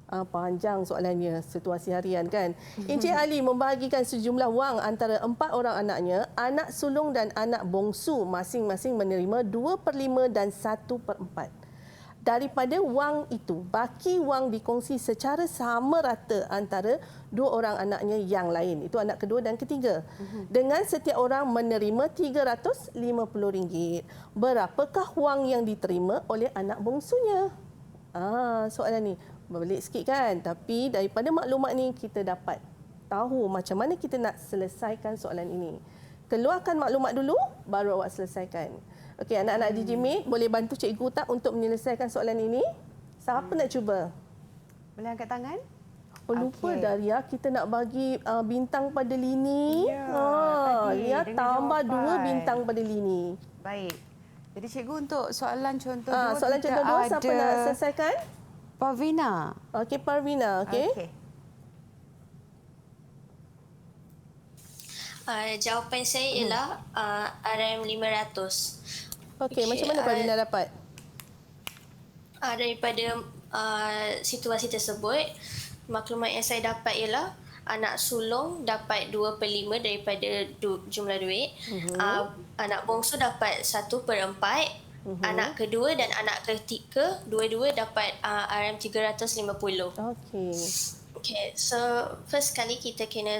Panjang soalannya, situasi harian kan. Encik Ali membahagikan sejumlah wang antara 4 orang anaknya. Anak sulung dan anak bongsu masing-masing menerima 2/5 dan 1/4. Daripada wang itu, baki wang dikongsi secara sama rata antara 2 orang anaknya yang lain. Itu anak kedua dan ketiga. Dengan setiap orang menerima RM350. Berapakah wang yang diterima oleh anak bongsunya? Soalan ni berbelit sikit kan, tapi daripada maklumat ni kita dapat tahu macam mana kita nak selesaikan soalan ini. Keluarkan maklumat dulu, baru awak selesaikan. Okey, anak-anak DigiMate boleh bantu cikgu tak untuk menyelesaikan soalan ini? Siapa nak cuba? Boleh angkat tangan? Lupa Daria, kita nak bagi bintang pada Lini. Lia tambah 2 bintang pada Lini. Baik. Jadi cikgu untuk soalan contoh 2 soalan contoh 2 siapa nak selesaikan? Parvina. Okey, Parvina. Okey. Jawapan saya ialah RM500. Okey, macam mana Parvina dapat? Daripada situasi tersebut, maklumat yang saya dapat ialah anak sulung dapat 2/5 daripada jumlah duit. Anak bongsu dapat 1/4. Anak kedua dan anak ketiga dua-dua dapat RM350. Okay, so first kali kita kena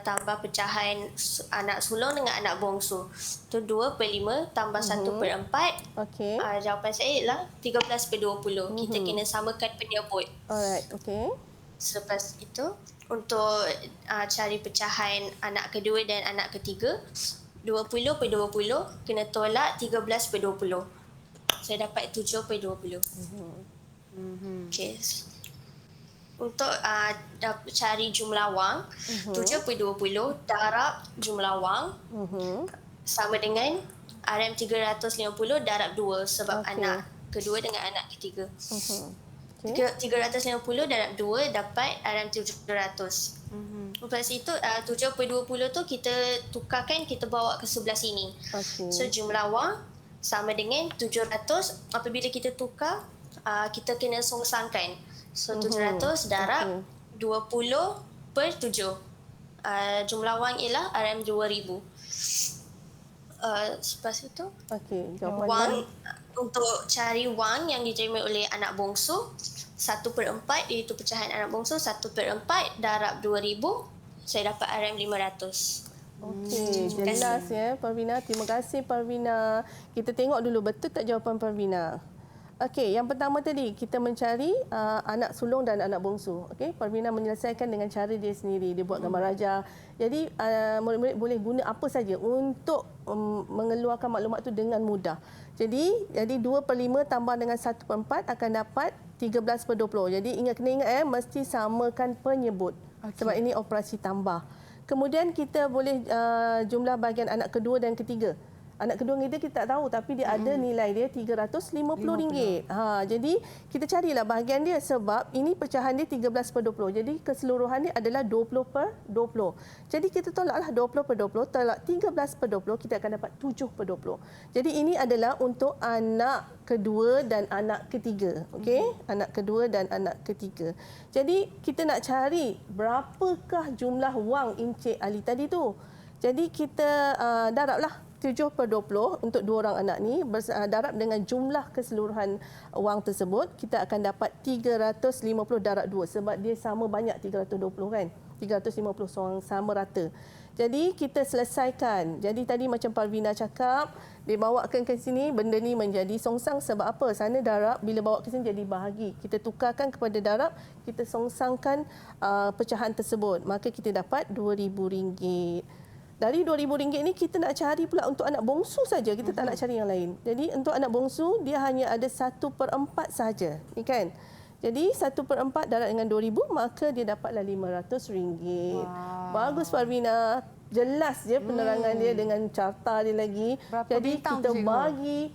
tambah pecahan anak sulung dengan anak bongsu. Tu 2/5 tambah 1/4. Okey. Jawapan saya ialah 13/20. Kita kena samakan penyebut. Alright, okey. Selepas itu, untuk cari pecahan anak kedua dan anak ketiga, 20/20 kena tolak 13/20. Saya dapat 7/20. Okey. Untuk cari jumlah wang, 7/20 darab jumlah wang sama dengan RM350 darab 2 sebab anak kedua dengan anak ketiga. 350 darab 2 dapat RM700. Lepas itu 7/20 tu kita tukarkan, kita bawa ke sebelah sini. So jumlah wang sama dengan 700. Apabila kita tukar, kita kena songsangkan. So 700 darab 20/7. Jumlah wang ialah RM2000. Lepas itu wang, untuk cari wang yang diterima oleh anak bongsu, 1/4 iaitu pecahan anak bongsu, 1/4 darab 2000, saya dapat RM500. Okey, jelas ya Parvina. Terima kasih Parvina. Kita tengok dulu betul tak jawapan Parvina. Okey, yang pertama tadi kita mencari anak sulung dan anak bongsu. Okey, Parvina menyelesaikan dengan cara dia sendiri. Dia buat gambar raja. Jadi murid-murid boleh guna apa saja untuk mengeluarkan maklumat tu dengan mudah. Jadi 2/5 tambah dengan 1/4 akan dapat 13/20. Jadi kena ingat mesti samakan penyebut. Sebab ini operasi tambah. Kemudian kita boleh jumlah bahagian anak kedua dan ketiga. Anak kedua kita tak tahu tapi dia ada nilai dia RM350. Jadi kita carilah bahagian dia sebab ini pecahan dia 13/20. Jadi keseluruhan dia adalah 20/20. Jadi kita tolaklah 20/20, tolak 13/20, kita akan dapat 7/20. Jadi ini adalah untuk anak kedua dan anak ketiga. Okey? Anak kedua dan anak ketiga. Jadi kita nak cari berapakah jumlah wang Encik Ali tadi tu. Jadi kita darablah 7/20 untuk dua orang anak ni, darab dengan jumlah keseluruhan wang tersebut, kita akan dapat 350 darab 2 sebab dia sama banyak 320 kan. 350 sama rata. Jadi kita selesaikan. Jadi tadi macam Parvina cakap, dia bawakan ke sini, benda ni menjadi songsang sebab apa? Sana darab, bila bawa ke sini jadi bahagi. Kita tukarkan kepada darab, kita songsangkan pecahan tersebut. Maka kita dapat RM2,000. Dari RM2,000 ni kita nak cari pula untuk anak bongsu saja. Kita tak nak cari yang lain. Jadi untuk anak bongsu dia hanya ada 1/4 saja. Ni kan? Jadi 1/4 darab dengan RM2,000 maka dia dapatlah RM500. Wow. Bagus Parvina. Jelas je penerangan dia dengan carta dia lagi. Berapa jadi bintang kita cikgu? Bagi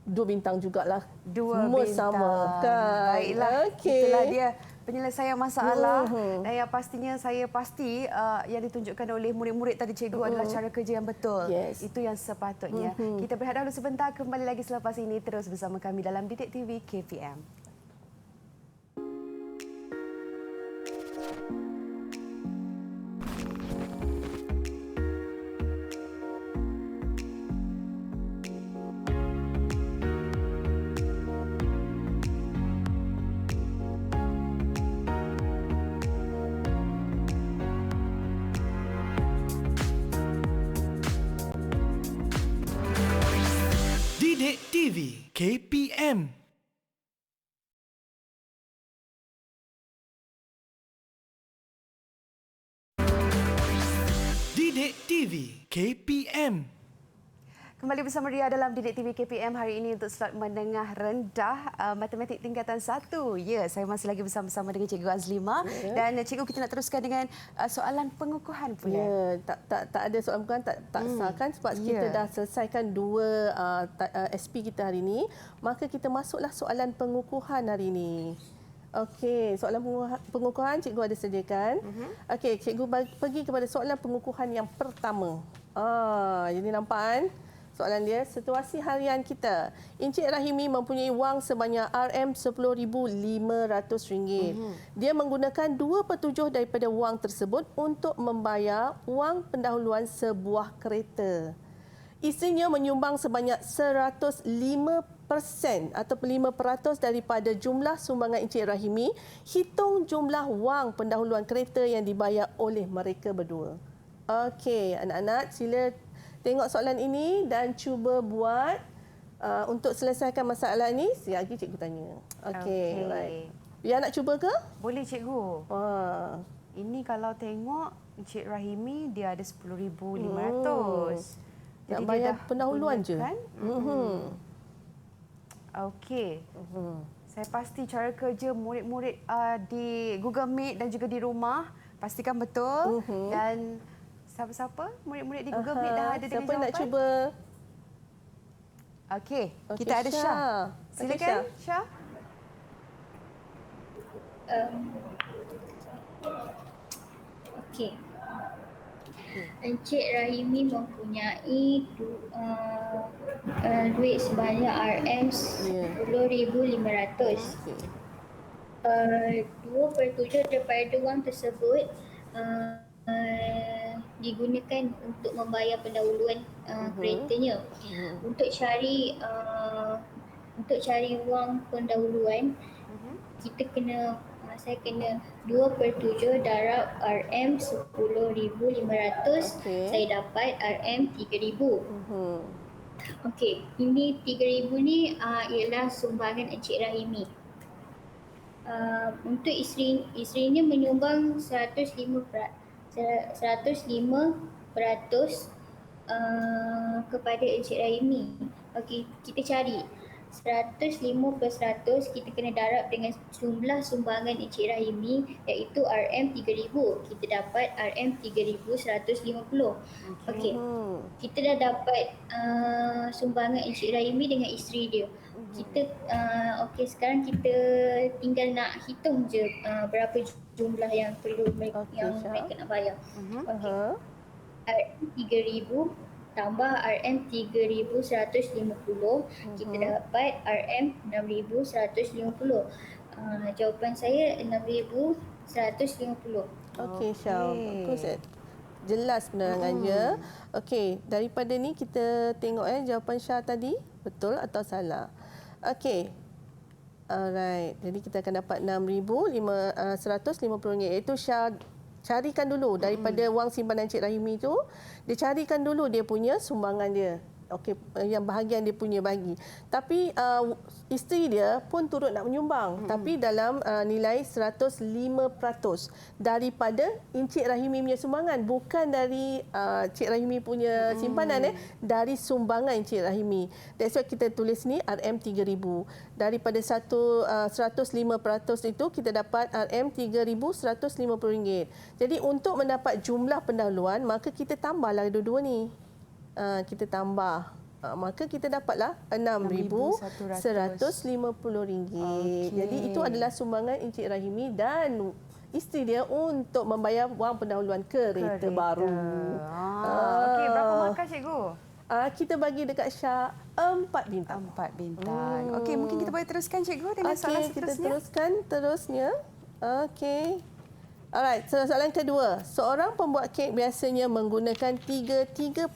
2 bintang jugalah. 2 Semua bintang. sama kan? Baiklah. Okey. Itulah dia penyelesaian masalah. Dan yang pastinya saya pasti yang ditunjukkan oleh murid-murid tadi cikgu adalah cara kerja yang betul. Yes. Itu yang sepatutnya. Kita berehat dahulu sebentar, kembali lagi selepas ini terus bersama kami dalam Didik TV KPM. Didik TV KPM. Didik TV KPM. Kembali bersama Ria dalam Didik TV KPM hari ini untuk slot menengah rendah matematik tingkatan 1. Ya, saya masih lagi bersama-sama dengan Cikgu Azlima dan Cikgu kita nak teruskan dengan soalan pengukuhan pula. Ya, tak ada soalan pengukuhan tak sah kan sebab kita dah selesaikan dua SP kita hari ini, maka kita masuklah soalan pengukuhan hari ini. Okey, soalan pengukuhan cikgu ada sediakan. Okey, cikgu pergi kepada soalan pengukuhan yang pertama. Jadi nampak kan? Soalan dia, situasi harian kita. Encik Rahimi mempunyai wang sebanyak RM10,500. Dia menggunakan 2/7 daripada wang tersebut untuk membayar wang pendahuluan sebuah kereta. Isterinya menyumbang sebanyak 105% atau 5% daripada jumlah sumbangan Encik Rahimi. Hitung jumlah wang pendahuluan kereta yang dibayar oleh mereka berdua. Okey, anak-anak sila tengok soalan ini dan cuba buat untuk selesaikan masalah ini. Sekejap lagi cikgu tanya. Okey, right. Biar nak cuba ke? Boleh cikgu. Ini kalau tengok Encik Rahimi dia ada 10,500. Nak bayar pendahuluan je. Okey. Saya pasti cara kerja murid-murid di Google Meet dan juga di rumah pastikan betul dan siapa-siapa murid-murid di Google Meet dah ada dengan siapa jawapan. nak cuba? Okey, kita ada Syah. Silakan Syah. Okey. Encik Rahimi mempunyai duit sebanyak RM10,500. 2/7 daripada wang tersebut digunakan untuk membayar pendahuluan keretanya. Untuk cari wang pendahuluan, kita kena saya kena 2/7 darab RM10,500. Saya dapat RM3,000. Okey, ini 3,000 ni ialah sumbangan Encik Rahimi. Untuk isterinya menyumbang 105% kepada Encik Rahimi. Okey, kita cari 105 plus 100, kita kena darab dengan jumlah sumbangan Encik Rahimi iaitu RM3,000. Kita dapat RM3,150. Okey. Kita dah dapat sumbangan Encik Rahimi dengan isteri dia. Kita okey, sekarang kita tinggal nak hitung je berapa jumlah yang perlu mereka, mereka nak bayar. Okey. RM3,000 tambah RM3,150, kita dapat RM6,150. Jawapan saya 6,150. Okey, Syah. Bagus. Jelas penerangannya. Okey, daripada ni kita tengok jawapan Syah tadi betul atau salah. Okey. Alright. Jadi kita akan dapat RM6,150 iaitu Syah carikan dulu daripada wang simpanan Cik Rahimi tu, dia carikan dulu dia punya sumbangan dia. Okey, yang bahagian dia punya bagi. Tapi isteri dia pun turut nak menyumbang, tapi dalam nilai 105% daripada Encik Rahimi punya sumbangan, bukan dari Cik Rahimi punya simpanan dari sumbangan Encik Rahimi. That's why kita tulis ni RM3,000. Daripada 105% itu kita dapat RM3,150. Jadi untuk mendapat jumlah pendahuluan, maka kita tambahlah dua-dua ni. Kita tambah, maka kita dapatlah RM6,150. Jadi itu adalah sumbangan Encik Rahimi dan isteri dia untuk membayar wang pendahuluan kereta baru. Okey, berapa markah cikgu? Kita bagi dekat Syah 4 bintang. 4 bintang. Okey, mungkin kita boleh teruskan cikgu dengan soalan Kita seterusnya. teruskan terusnya. Okey. Alright, soalan kedua. Seorang pembuat kek biasanya menggunakan 3/4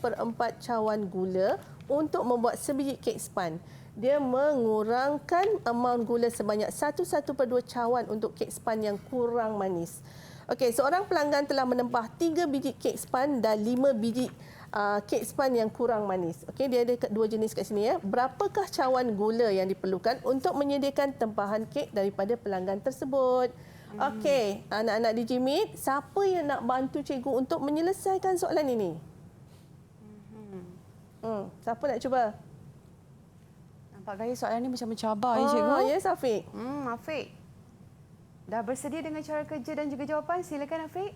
cawan gula untuk membuat sebiji kek span. Dia mengurangkan amount gula sebanyak 1/2 cawan untuk kek span yang kurang manis. Okey, seorang pelanggan telah menempah 3 biji kek span dan 5 biji kek span yang kurang manis. Okey, dia ada dua jenis kat sini ya. Berapakah cawan gula yang diperlukan untuk menyediakan tempahan kek daripada pelanggan tersebut? Okey, anak-anak di Jimit, siapa yang nak bantu cikgu untuk menyelesaikan soalan ini? Siapa nak cuba? Nampak gaya soalan ni macam mencabar ya cikgu. Yes, Afiq. Afiq. Dah bersedia dengan cara kerja dan juga jawapan? Silakan Afiq.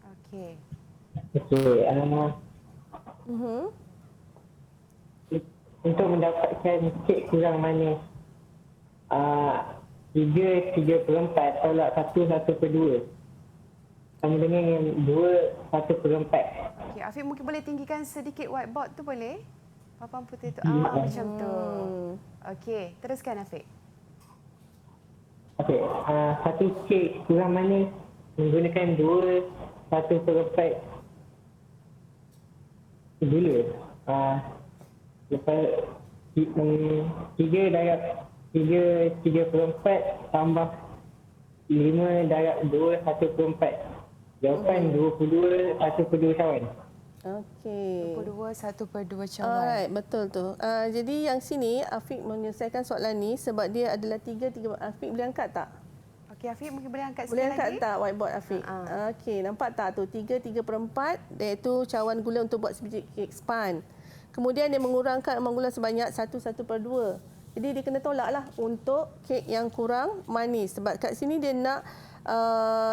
Okey. Okey. Untuk mendapatkan kek kurang manis, 3/4 tolak 1/2. Sama dengan yang 2/1/4. Okey, Afiq mungkin boleh tinggikan sedikit whiteboard tu boleh? Papan putih tu. Macam tu. Okey, teruskan Afiq. Okey, satu kek kurang manis menggunakan 2/1/4 gula. Lepas 3/4 tambah 5/2/1/4. Jawapan 22/1/2 cawan. Okey. 22/1/2 cawan. Alright, betul tu. Jadi yang sini Afiq menyelesaikan soalan ni sebab dia adalah 3/3. Afiq boleh angkat tak? Okey, Afiq mungkin boleh angkat Boleh sekali angkat lagi? tak whiteboard Afiq? Okey, nampak tak tu 3/4 iaitu cawan gula untuk buat sebiji kek span. Kemudian dia mengurangkan amount gula sebanyak 1/2. Jadi dia kena tolaklah untuk kek yang kurang manis sebab kat sini dia nak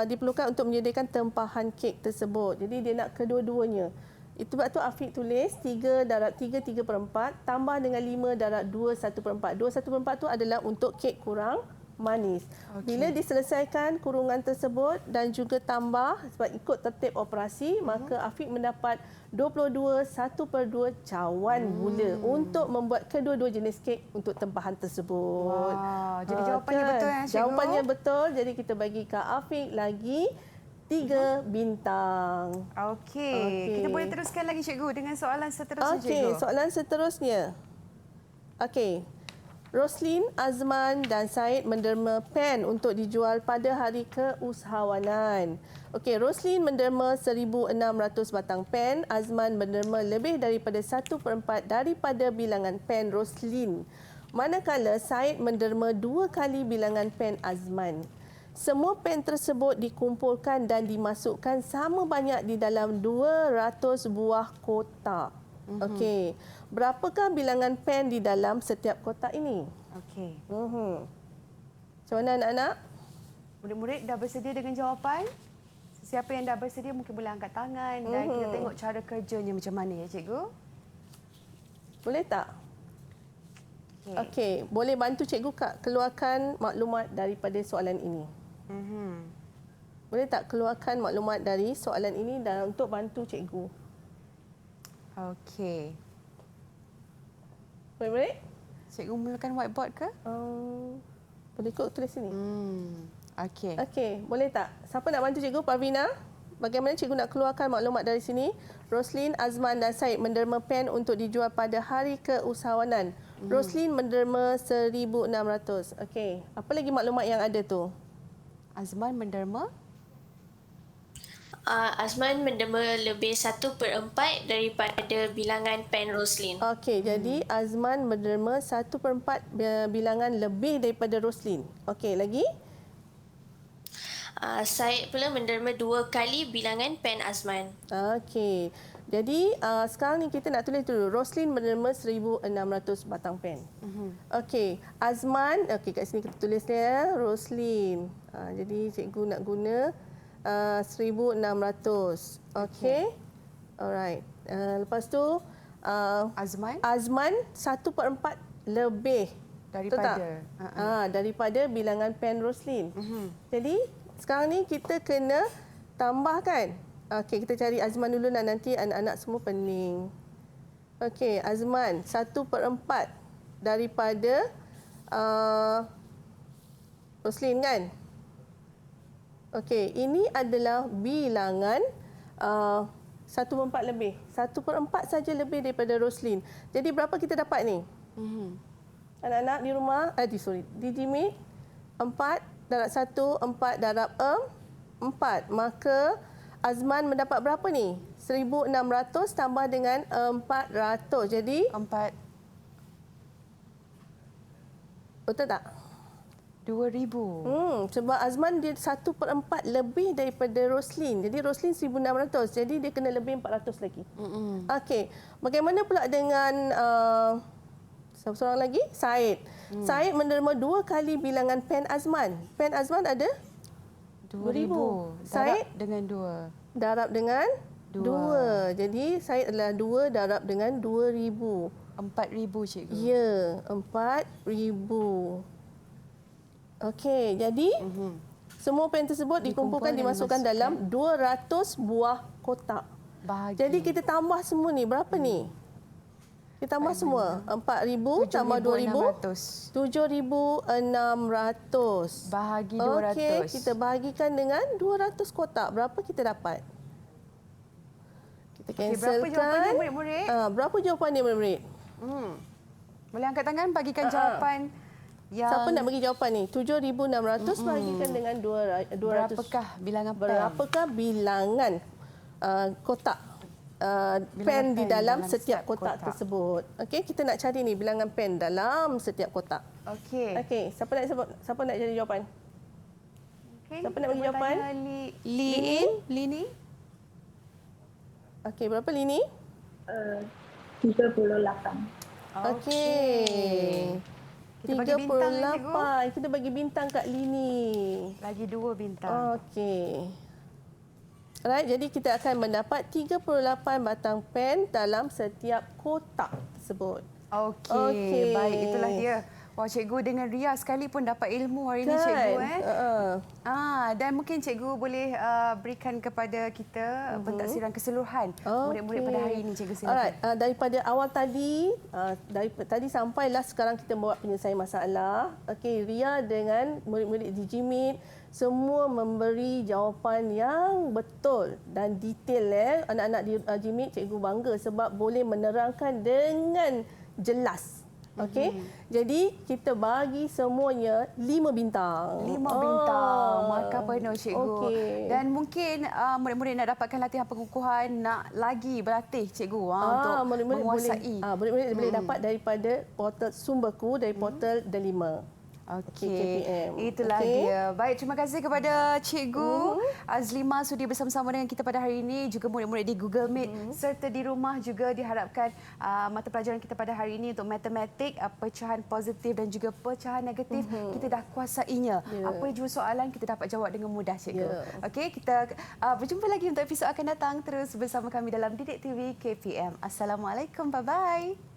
diperlukan untuk menyediakan tempahan kek tersebut. Jadi dia nak kedua-duanya. Itu sebab tu Afiq tulis 3/4 tambah dengan 5/2/1/4. 2/1/4 tu adalah untuk kek kurang manis. Bila diselesaikan kurungan tersebut dan juga tambah sebab ikut tertib operasi, maka Afiq mendapat 22/1/2 cawan gula untuk membuat kedua-dua jenis kek untuk tempahan tersebut. Wow, jadi jawapannya betul ya, cikgu? Jawapannya betul. Jadi kita bagi Kak Afiq lagi 3 bintang. Okey. Kita boleh teruskan lagi cikgu dengan soalan seterusnya Okey, cikgu. soalan seterusnya. Okey. Roslin, Azman dan Said menderma pen untuk dijual pada hari keusahawanan. Okey, Roslin menderma 1,600 batang pen, Azman menderma lebih daripada 1/4 daripada bilangan pen Roslin. Manakala Said menderma 2 kali bilangan pen Azman. Semua pen tersebut dikumpulkan dan dimasukkan sama banyak di dalam 200 buah kotak. Okey. Berapakah bilangan pen di dalam setiap kotak ini? Okey. Macam mana anak-anak? Murid-murid dah bersedia dengan jawapan? Siapa yang dah bersedia mungkin boleh angkat tangan dan kita tengok cara kerjanya macam mana ya cikgu. Boleh tak? Okey, boleh bantu cikgu Kak keluarkan maklumat daripada soalan ini. Boleh tak keluarkan maklumat dari soalan ini dan untuk bantu cikgu? Okey. Boleh? Cikgu mulakan whiteboard ke? Boleh kot tulis sini. Okey. Okey, boleh tak? Siapa nak bantu cikgu? Parvina? Bagaimana cikgu nak keluarkan maklumat dari sini? Roslin, Azman dan Said menderma pen untuk dijual pada hari keusahawanan. Roslin menderma 1,600. Okey, apa lagi maklumat yang ada tu? Azman menderma? Azman menderma lebih 1/4 daripada bilangan pen Roslin. Okey, jadi Azman menderma 1/4 bilangan lebih daripada Roslin. Okey, lagi? Said pula menderma 2 kali bilangan pen Azman. Okey. Jadi sekarang ni kita nak tulis dulu. Roslin menderma 1,600 batang pen. Okey. Azman, okey kat sini kita tulis dia. Roslin. Jadi cikgu nak guna 1,600. Okey. Alright. Lepas tu Azman? Azman 1/4 lebih. Daripada? Daripada bilangan pen Roslin. Jadi sekarang ni kita kena tambahkan. Okey, kita cari Azman dulu dan nanti anak-anak semua pening. Okey, Azman 1/4 daripada Roslin kan? Okey, ini adalah bilangan 1/4 lebih. 1/4 saja lebih daripada Roslin. Jadi berapa kita dapat ni? Anak-anak di rumah, di Jimmy, 4 darab 1, 4 darab 4. Maka Azman mendapat berapa ni? 1,600 tambah dengan 400. Jadi 4. Betul tak? 2,000. Sebab Azman dia 1/4 lebih daripada Roslin. Jadi Roslin 1,600. Jadi dia kena lebih 400 lagi. Okey. Bagaimana pula dengan seorang lagi? Said. Said menerima 2 kali bilangan pen Azman. Pen Azman ada 2,000. Said dengan 2. darab dengan 2. Jadi Said adalah 2 darab dengan 2,000. 4,000 cikgu. Ya, 4,000. Okey, jadi semua pen tersebut dikumpulkan dimasukkan dalam 200 buah kotak. Bahagi. Jadi kita tambah semua ni, berapa ni? Kita tambah semua. 4,000 tambah 2,000. 7,600. Bahagi 200. Okey, kita bahagikan dengan 200 kotak. Berapa kita dapat? Kita cancelkan. Berapa jawapannya murid-murid? Berapa jawapannya murid-murid? Boleh angkat tangan bagikan jawapan yang... Siapa nak bagi jawapan ni? 7,600 bahagikan dengan 200. Berapakah bilangan pen? Berapakah bilangan kotak pen di dalam setiap kotak tersebut? Okey, kita nak cari ni bilangan pen dalam setiap kotak. Okey. Okey, siapa nak cari jawapan? Okay. Siapa nak bagi jawapan? Lini. Okey, berapa Lini? 38. Okey. Kita bagi bintang, cikgu. 38. Kita bagi bintang kat Lini. Lagi 2 bintang. Okey. Alright, jadi kita akan mendapat 38 batang pen dalam setiap kotak tersebut. Okey. Baik, itulah dia. Wah, cikgu dengan Ria sekali pun dapat ilmu hari ini, cikgu. Dan mungkin cikgu boleh berikan kepada kita pentaksiran keseluruhan murid-murid pada hari ini, cikgu silakan. Alright, daripada awal tadi, tadi sampailah sekarang kita buat penyelesaian masalah. Okey, Ria dengan murid-murid di Jimit semua memberi jawapan yang betul dan detail. Anak-anak di Jimit, cikgu bangga sebab boleh menerangkan dengan jelas. Okey. Jadi kita bagi semuanya 5 bintang. 5 bintang. Markah penuh, cikgu. Okey. Dan mungkin murid-murid nak dapatkan latihan pengukuhan, nak lagi berlatih, cikgu, untuk menguasai. Murid-murid boleh dapat daripada portal Sumberku, dari portal Delima. Okey, KPM. itulah Okey. dia. Baik, terima kasih kepada Cikgu Azlima sudi bersama-sama dengan kita pada hari ini, juga murid-murid di Google Meet serta di rumah juga diharapkan mata pelajaran kita pada hari ini untuk matematik, pecahan positif dan juga pecahan negatif kita dah kuasainya. Apa jua soalan kita dapat jawab dengan mudah, Cikgu. Okey, kita berjumpa lagi untuk episod akan datang. Terus bersama kami dalam Didik TV KPM. Assalamualaikum, bye-bye.